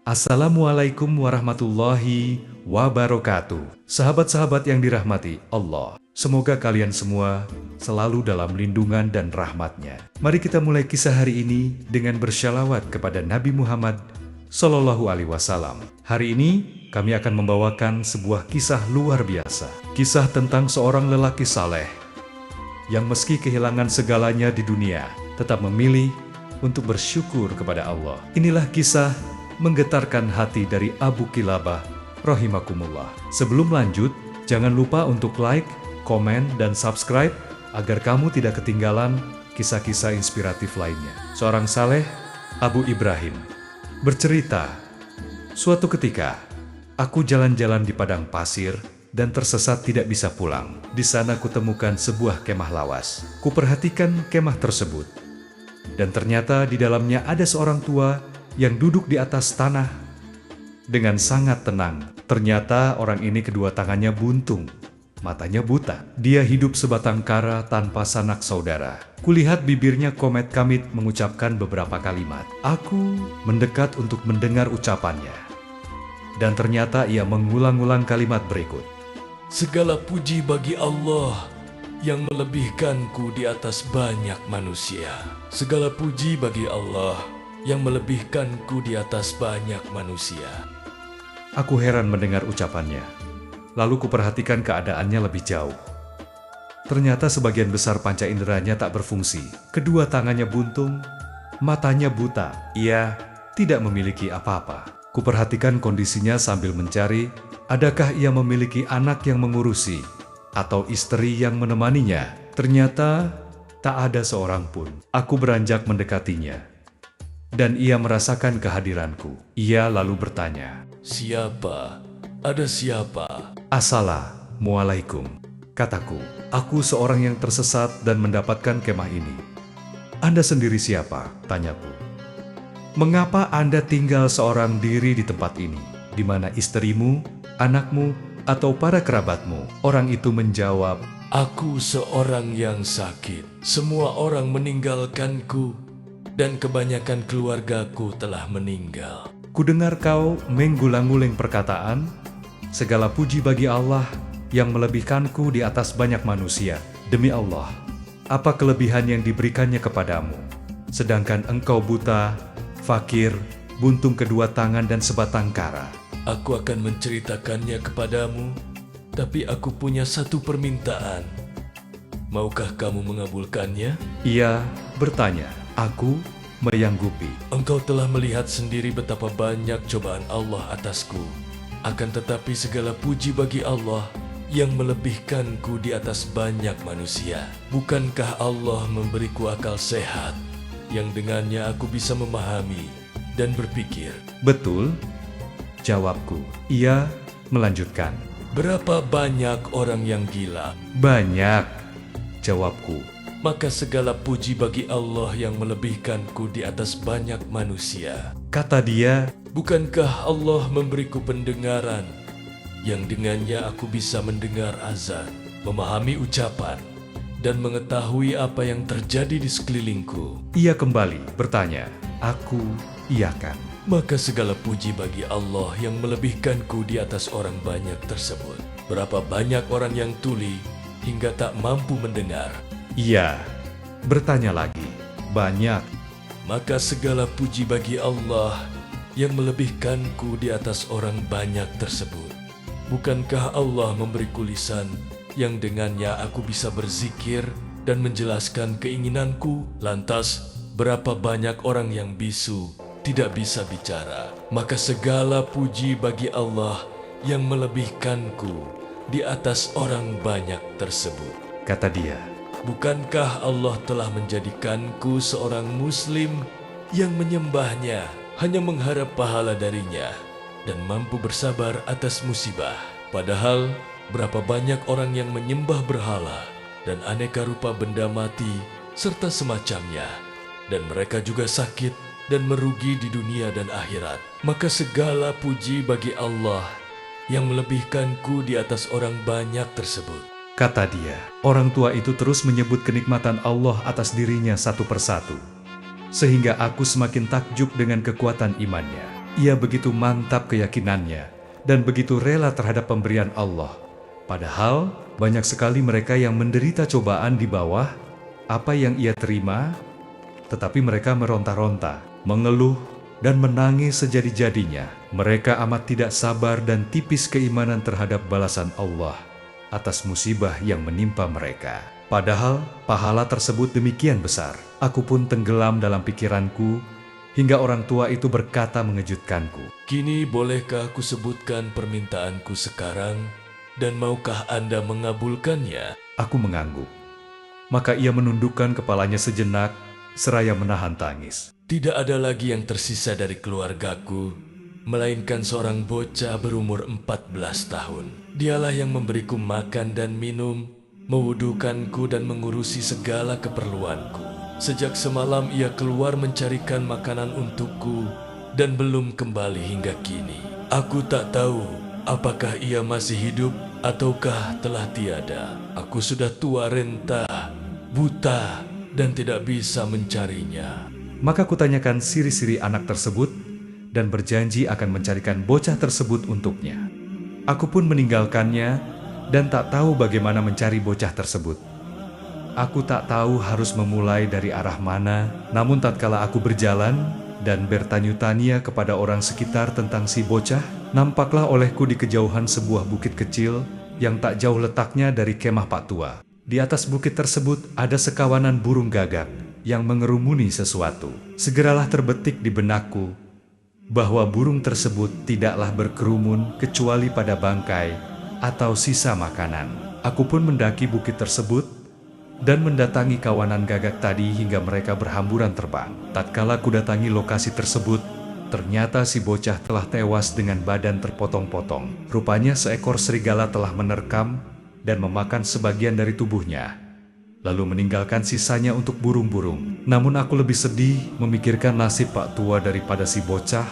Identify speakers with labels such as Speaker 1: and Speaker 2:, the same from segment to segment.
Speaker 1: Assalamualaikum warahmatullahi wabarakatuh. Sahabat-sahabat yang dirahmati Allah, semoga kalian semua selalu dalam lindungan dan rahmat-Nya. Mari kita mulai kisah hari ini dengan bersyalawat kepada Nabi Muhammad Sallallahu Alaihi Wasallam. Hari ini kami akan membawakan sebuah kisah luar biasa. Kisah tentang seorang lelaki saleh yang meski kehilangan segalanya di dunia, tetap memilih untuk bersyukur kepada Allah. Inilah kisah menggetarkan hati dari Abu Kilabah rahimakumullah. Sebelum lanjut, jangan lupa untuk like, komen, dan subscribe agar kamu tidak ketinggalan kisah-kisah inspiratif lainnya. Seorang saleh, Abu Ibrahim, bercerita, suatu ketika, aku jalan-jalan di padang pasir dan tersesat tidak bisa pulang. Di sana kutemukan sebuah kemah lawas. Kuperhatikan kemah tersebut, dan ternyata di dalamnya ada seorang tua yang duduk di atas tanah dengan sangat tenang. Ternyata orang ini kedua tangannya buntung, matanya buta. Dia hidup sebatang kara tanpa sanak saudara. Kulihat bibirnya komet-kamit mengucapkan beberapa kalimat. Aku mendekat untuk mendengar ucapannya. Dan ternyata ia mengulang-ulang kalimat berikut.
Speaker 2: Segala puji bagi Allah yang melebihkanku di atas banyak manusia. Segala puji bagi Allah yang melebihkanku di atas banyak manusia.
Speaker 1: Aku heran mendengar ucapannya. Lalu kuperhatikan keadaannya lebih jauh. Ternyata sebagian besar panca inderanya tak berfungsi. Kedua tangannya buntung, matanya buta. Ia tidak memiliki apa-apa. Kuperhatikan kondisinya sambil mencari, adakah ia memiliki anak yang mengurusi atau istri yang menemaninya. Ternyata tak ada seorang pun. Aku beranjak mendekatinya, dan ia merasakan kehadiranku. Ia lalu bertanya,
Speaker 2: Siapa? Ada siapa?
Speaker 1: Assalamualaikum, kataku. Aku seorang yang tersesat dan mendapatkan kemah ini. Anda sendiri siapa? Tanyaku. Mengapa Anda tinggal seorang diri di tempat ini? Di mana istrimu, anakmu, atau para kerabatmu? Orang itu menjawab,
Speaker 2: Aku seorang yang sakit. Semua orang meninggalkanku, dan kebanyakan keluargaku telah meninggal.
Speaker 1: Kudengar kau menggulang-guling perkataan, segala puji bagi Allah yang melebihkanku di atas banyak manusia. Demi Allah, apa kelebihan yang diberikannya kepadamu? Sedangkan engkau buta, fakir, buntung kedua tangan dan sebatang kara.
Speaker 2: Aku akan menceritakannya kepadamu, tapi aku punya satu permintaan. Maukah kamu mengabulkannya?
Speaker 1: Ia bertanya. Aku menyanggupi.
Speaker 2: Engkau telah melihat sendiri betapa banyak cobaan Allah atasku. Akan tetapi segala puji bagi Allah yang melebihkanku di atas banyak manusia. Bukankah Allah memberiku akal sehat yang dengannya aku bisa memahami dan berpikir?
Speaker 1: Betul, jawabku. Ia melanjutkan.
Speaker 2: Berapa banyak orang yang gila?
Speaker 1: Banyak, jawabku.
Speaker 2: Maka segala puji bagi Allah yang melebihkanku di atas banyak manusia.
Speaker 1: Kata dia,
Speaker 2: Bukankah Allah memberiku pendengaran yang dengannya aku bisa mendengar azan, memahami ucapan, dan mengetahui apa yang terjadi di sekelilingku?
Speaker 1: ia kembali bertanya. Aku iakan.
Speaker 2: Maka segala puji bagi Allah yang melebihkanku di atas orang banyak tersebut. Berapa banyak orang yang tuli hingga tak mampu mendengar?
Speaker 1: Ia bertanya lagi. Banyak.
Speaker 2: Maka segala puji bagi Allah yang melebihkanku di atas orang banyak tersebut. Bukankah Allah memberiku lisan yang dengannya aku bisa berzikir dan menjelaskan keinginanku? Lantas, berapa banyak orang yang bisu tidak bisa bicara? Maka segala puji bagi Allah yang melebihkanku di atas orang banyak tersebut.
Speaker 1: Kata dia.
Speaker 2: Bukankah Allah telah menjadikanku seorang muslim yang menyembahnya, hanya mengharap pahala darinya, dan mampu bersabar atas musibah? Padahal berapa banyak orang yang menyembah berhala dan aneka rupa benda mati serta semacamnya, dan mereka juga sakit dan merugi di dunia dan akhirat. Maka segala puji bagi Allah yang melebihkanku di atas orang banyak tersebut.
Speaker 1: Kata dia. Orang tua itu terus menyebut kenikmatan Allah atas dirinya satu persatu, sehingga aku semakin takjub dengan kekuatan imannya. Ia begitu mantap keyakinannya dan begitu rela terhadap pemberian Allah. Padahal banyak sekali mereka yang menderita cobaan di bawah apa yang ia terima, tetapi mereka meronta-ronta, mengeluh, dan menangis sejadi-jadinya. Mereka amat tidak sabar dan tipis keimanan terhadap balasan Allah atas musibah yang menimpa mereka. Padahal pahala tersebut demikian besar. Aku pun tenggelam dalam pikiranku hingga orang tua itu berkata mengejutkanku.
Speaker 2: Kini bolehkah aku sebutkan permintaanku sekarang dan maukah Anda mengabulkannya?
Speaker 1: Aku mengangguk. Maka ia menundukkan kepalanya sejenak seraya menahan tangis.
Speaker 2: Tidak ada lagi yang tersisa dari keluargaku, melainkan seorang bocah berumur 14 tahun. Dialah yang memberiku makan dan minum, mewudukanku dan mengurusi segala keperluanku. Sejak semalam ia keluar mencarikan makanan untukku dan belum kembali hingga kini. Aku tak tahu apakah ia masih hidup ataukah telah tiada. Aku sudah tua renta, buta, dan tidak bisa mencarinya.
Speaker 1: Maka kutanyakan ciri-ciri anak tersebut dan berjanji akan mencarikan bocah tersebut untuknya. Aku pun meninggalkannya dan tak tahu bagaimana mencari bocah tersebut. Aku tak tahu harus memulai dari arah mana, namun tatkala aku berjalan dan bertanya-tanya kepada orang sekitar tentang si bocah, nampaklah olehku di kejauhan sebuah bukit kecil yang tak jauh letaknya dari kemah Pak Tua. Di atas bukit tersebut ada sekawanan burung gagak yang mengerumuni sesuatu. Segeralah terbetik di benakku bahwa burung tersebut tidaklah berkerumun kecuali pada bangkai atau sisa makanan. Aku pun mendaki bukit tersebut dan mendatangi kawanan gagak tadi hingga mereka berhamburan terbang. Tatkala ku datangi lokasi tersebut, ternyata si bocah telah tewas dengan badan terpotong-potong. Rupanya seekor serigala telah menerkam dan memakan sebagian dari tubuhnya, lalu meninggalkan sisanya untuk burung-burung. Namun aku lebih sedih memikirkan nasib Pak Tua daripada si bocah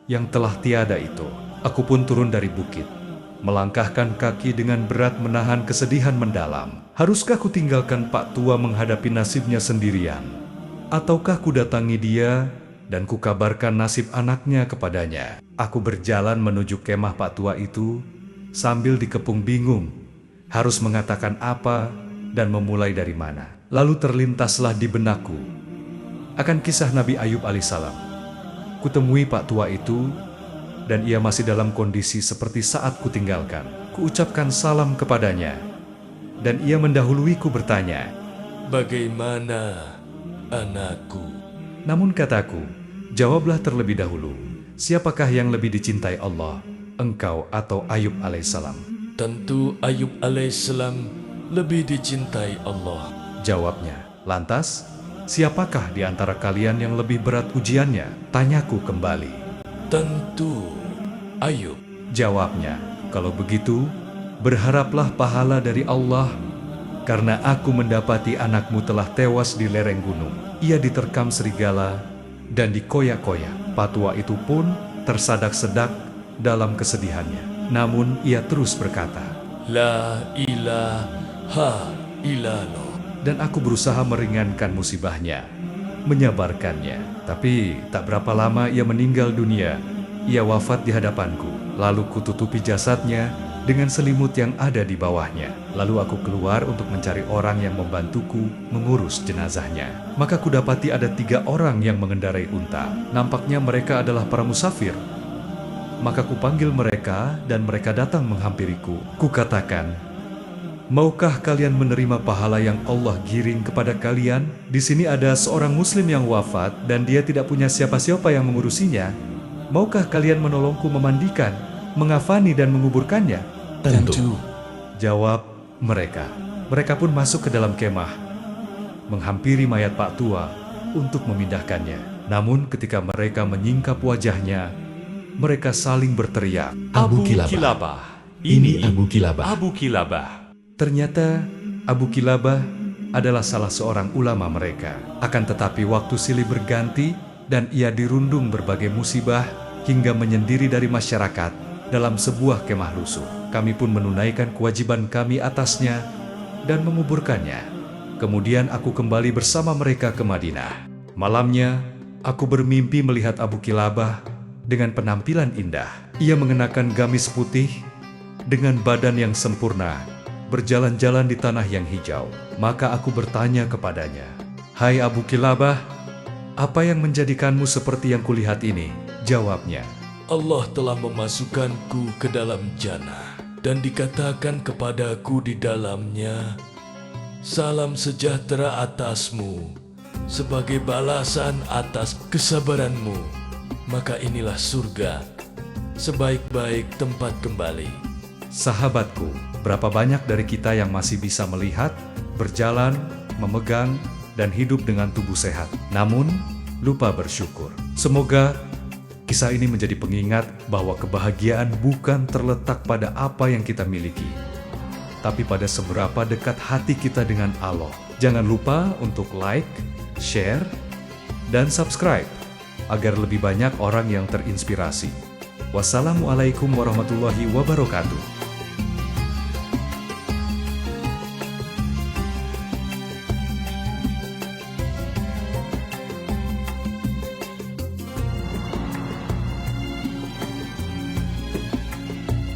Speaker 1: yang telah tiada itu. Aku pun turun dari bukit, melangkahkan kaki dengan berat menahan kesedihan mendalam. Haruskah ku tinggalkan Pak Tua menghadapi nasibnya sendirian? Ataukah ku datangi dia dan ku kabarkan nasib anaknya kepadanya? Aku berjalan menuju kemah Pak Tua itu sambil dikepung bingung harus mengatakan apa dan memulai dari mana. Lalu terlintaslah di benakku akan kisah Nabi Ayub alaihissalam. Kutemui Pak Tua itu dan ia masih dalam kondisi seperti saat kutinggalkan. Kuucapkan salam kepadanya dan ia mendahuluiku bertanya,
Speaker 2: "Bagaimana, anakku?"
Speaker 1: Namun kataku, "Jawablah terlebih dahulu, siapakah yang lebih dicintai Allah, engkau atau Ayub alaihissalam?"
Speaker 2: "Tentu Ayub alaihissalam lebih dicintai Allah,"
Speaker 1: jawabnya. "Lantas, siapakah di antara kalian yang lebih berat ujiannya?" tanyaku kembali.
Speaker 2: "Tentu Ayub,"
Speaker 1: jawabnya. "Kalau begitu, berharaplah pahala dari Allah, karena aku mendapati anakmu telah tewas di lereng gunung. Ia diterkam serigala dan dikoyak-koyak." Pak Tua itu pun tersadak-sedak dalam kesedihannya. Namun ia terus berkata,
Speaker 2: "La ilaha illallah."
Speaker 1: Dan aku berusaha meringankan musibahnya, menyabarkannya. Tapi tak berapa lama ia meninggal dunia. Ia wafat di hadapanku. Lalu kututupi jasadnya dengan selimut yang ada di bawahnya. Lalu aku keluar untuk mencari orang yang membantuku mengurus jenazahnya. Maka kudapati ada 3 orang yang mengendarai unta. Nampaknya mereka adalah para musafir. Maka kupanggil mereka dan mereka datang menghampiriku. Kukatakan, "Maukah kalian menerima pahala yang Allah giring kepada kalian? Di sini ada seorang muslim yang wafat dan dia tidak punya siapa-siapa yang mengurusinya. Maukah kalian menolongku memandikan, mengafani dan menguburkannya?"
Speaker 2: "Tentu,"
Speaker 1: jawab mereka. Mereka pun masuk ke dalam kemah, menghampiri mayat Pak Tua untuk memindahkannya. Namun ketika mereka menyingkap wajahnya, mereka saling berteriak,
Speaker 3: Abu Kilabah. Ini Abu Kilabah.
Speaker 1: Abu Kilabah." Ternyata Abu Kilabah adalah salah seorang ulama mereka. Akan tetapi waktu silih berganti dan ia dirundung berbagai musibah hingga menyendiri dari masyarakat dalam sebuah kemah lusuh. Kami pun menunaikan kewajiban kami atasnya dan menguburkannya. Kemudian aku kembali bersama mereka ke Madinah. Malamnya, aku bermimpi melihat Abu Kilabah dengan penampilan indah. Ia mengenakan gamis putih dengan badan yang sempurna, berjalan-jalan di tanah yang hijau. Maka aku bertanya kepadanya, "Hai Abu Kilabah, apa yang menjadikanmu seperti yang kulihat ini?" Jawabnya,
Speaker 2: Allah telah memasukkanku ke dalam jannah dan dikatakan kepadaku di dalamnya, "Salam sejahtera atasmu sebagai balasan atas kesabaranmu." Maka inilah surga, sebaik-baik tempat kembali.
Speaker 1: Sahabatku, berapa banyak dari kita yang masih bisa melihat, berjalan, memegang, dan hidup dengan tubuh sehat, namun lupa bersyukur. Semoga kisah ini menjadi pengingat bahwa kebahagiaan bukan terletak pada apa yang kita miliki, tapi pada seberapa dekat hati kita dengan Allah. Jangan lupa untuk like, share, dan subscribe agar lebih banyak orang yang terinspirasi. Wassalamualaikum warahmatullahi wabarakatuh.